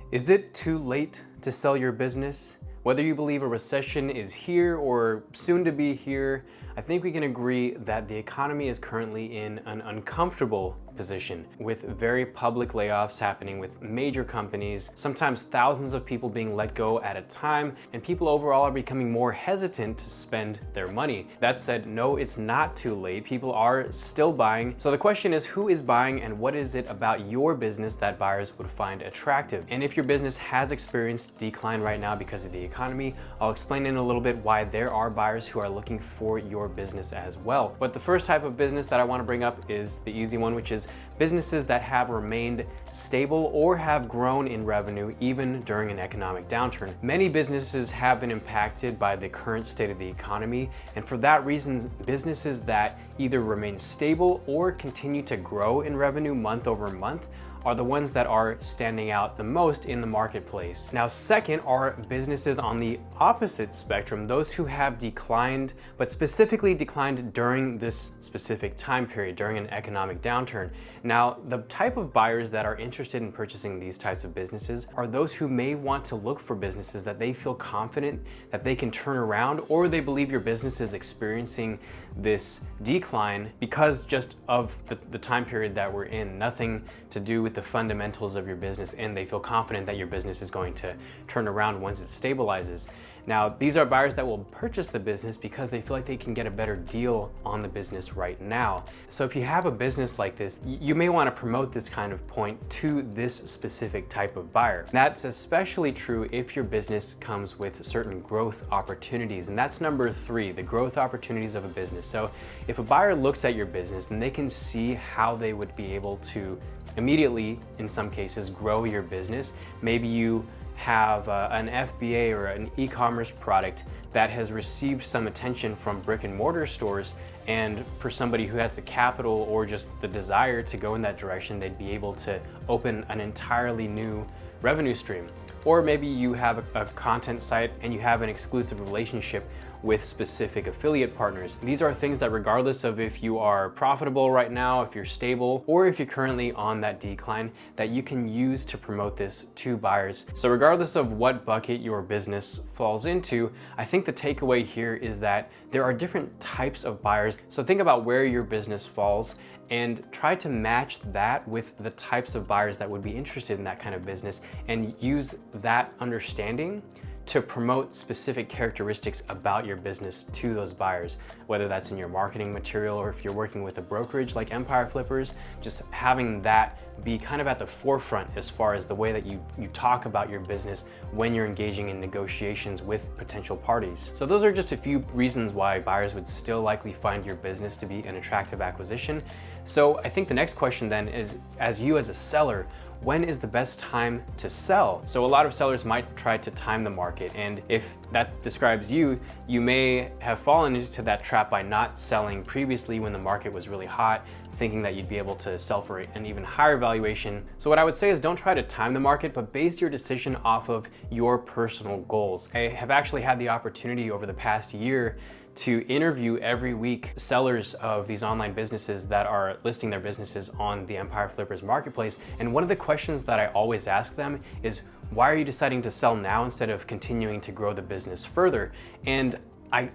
Is it too late to sell your business? Whether you believe a recession is here or soon to be here, I think we can agree that the economy is currently in an uncomfortable position, with very public layoffs happening with major companies, sometimes thousands of people being let go at a time, and people overall are becoming more hesitant to spend their money. That said, no, it's not too late. People are still buying. So the question is, who is buying and what is it about your business that buyers would find attractive? And if your business has experienced decline right now because of the economy, I'll explain in a little bit why there are buyers who are looking for your business as well. But the first type of business that I want to bring up is the easy one, which is businesses that have remained stable or have grown in revenue even during an economic downturn. Many businesses have been impacted by the current state of the economy, and for that reason, businesses that either remain stable or continue to grow in revenue month over month are the ones that are standing out the most in the marketplace. Now, second are businesses on the opposite spectrum, those who have declined, but specifically declined during this specific time period, during an economic downturn. Now, the type of buyers that are interested in purchasing these types of businesses are those who may want to look for businesses that they feel confident that they can turn around, or they believe your business is experiencing this decline because just of the time period that we're in, nothing to do with the fundamentals of your business, and they feel confident that your business is going to turn around once it stabilizes. Now, these are buyers that will purchase the business because they feel like they can get a better deal on the business right now. So if you have a business like this, you may want to promote this kind of point to this specific type of buyer. That's especially true if your business comes with certain growth opportunities. And that's number three, the growth opportunities of a business. So if a buyer looks at your business and they can see how they would be able to immediately, in some cases, grow your business, maybe you have an FBA or an e-commerce product that has received some attention from brick and mortar stores, and for somebody who has the capital or just the desire to go in that direction, they'd be able to open an entirely new revenue stream. Or maybe you have a content site and you have an exclusive relationship with specific affiliate partners. These are things that, regardless of if you are profitable right now, if you're stable, or if you're currently on that decline, that you can use to promote this to buyers. So regardless of what bucket your business falls into, I think the takeaway here is that there are different types of buyers. So think about where your business falls and try to match that with the types of buyers that would be interested in that kind of business, and use that understanding to promote specific characteristics about your business to those buyers, whether that's in your marketing material or if you're working with a brokerage like Empire Flippers, just having that be kind of at the forefront as far as the way that you talk about your business when you're engaging in negotiations with potential parties. So those are just a few reasons why buyers would still likely find your business to be an attractive acquisition. So I think the next question then is, as a seller, when is the best time to sell? So a lot of sellers might try to time the market, and if that describes you, you may have fallen into that trap by not selling previously when the market was really hot, thinking that you'd be able to sell for an even higher valuation. So what I would say is, don't try to time the market, but base your decision off of your personal goals. I have actually had the opportunity over the past year to interview every week sellers of these online businesses that are listing their businesses on the Empire Flippers marketplace. And one of the questions that I always ask them is, why are you deciding to sell now instead of continuing to grow the business further? And I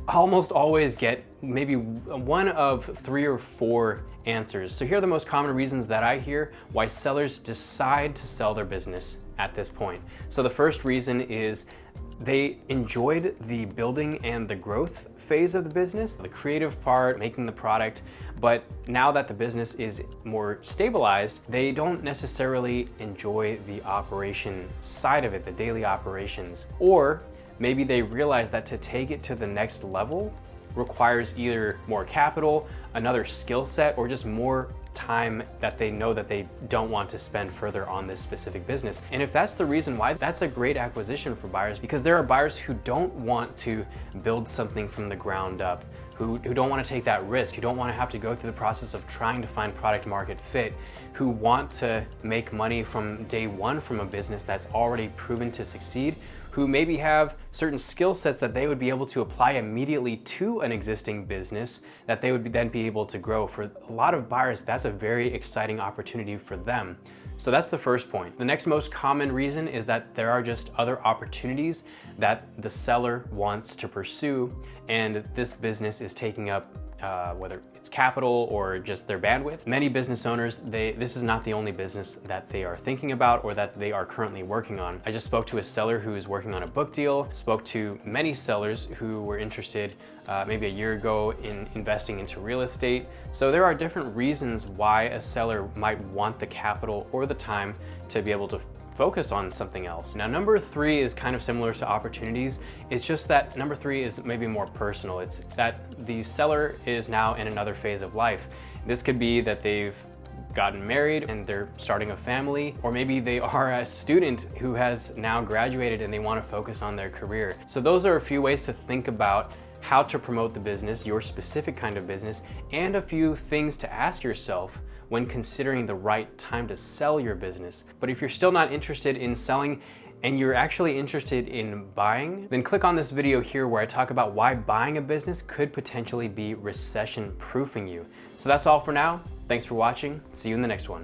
almost always get maybe one of 3 or 4 answers. So here are the most common reasons that I hear why sellers decide to sell their business at this point. So the first reason is they enjoyed the building and the growth phase of the business, the creative part, making the product, but now that the business is more stabilized, they don't necessarily enjoy the operation side of it, the daily operations. Or maybe they realize that to take it to the next level requires either more capital, another skill set, or just more time that they know that they don't want to spend further on this specific business. And if that's the reason why, that's a great acquisition for buyers, because there are buyers who don't want to build something from the ground up, who don't want to take that risk, who don't want to have to go through the process of trying to find product market fit, who want to make money from day one from a business that's already proven to succeed, who maybe have certain skill sets that they would be able to apply immediately to an existing business that they would then be able to grow. For a lot of buyers, that's a very exciting opportunity for them. So that's the first point. The next most common reason is that there are just other opportunities that the seller wants to pursue, and this business is taking up whether it's capital or just their bandwidth. Many business owners, this is not the only business that they are thinking about or that they are currently working on. I just spoke to a seller who is working on a book deal, spoke to many sellers who were interested maybe a year ago in investing into real estate. So there are different reasons why a seller might want the capital or the time to be able to focus on something else. Now, number 3 is kind of similar to opportunities. It's just that number 3 is maybe more personal. It's that the seller is now in another phase of life. This could be that they've gotten married and they're starting a family, or maybe they are a student who has now graduated and they want to focus on their career. So those are a few ways to think about how to promote the business, your specific kind of business, and a few things to ask yourself when considering the right time to sell your business. But if you're still not interested in selling and you're actually interested in buying, then click on this video here where I talk about why buying a business could potentially be recession proofing you. So that's all for now. Thanks for watching. See you in the next one.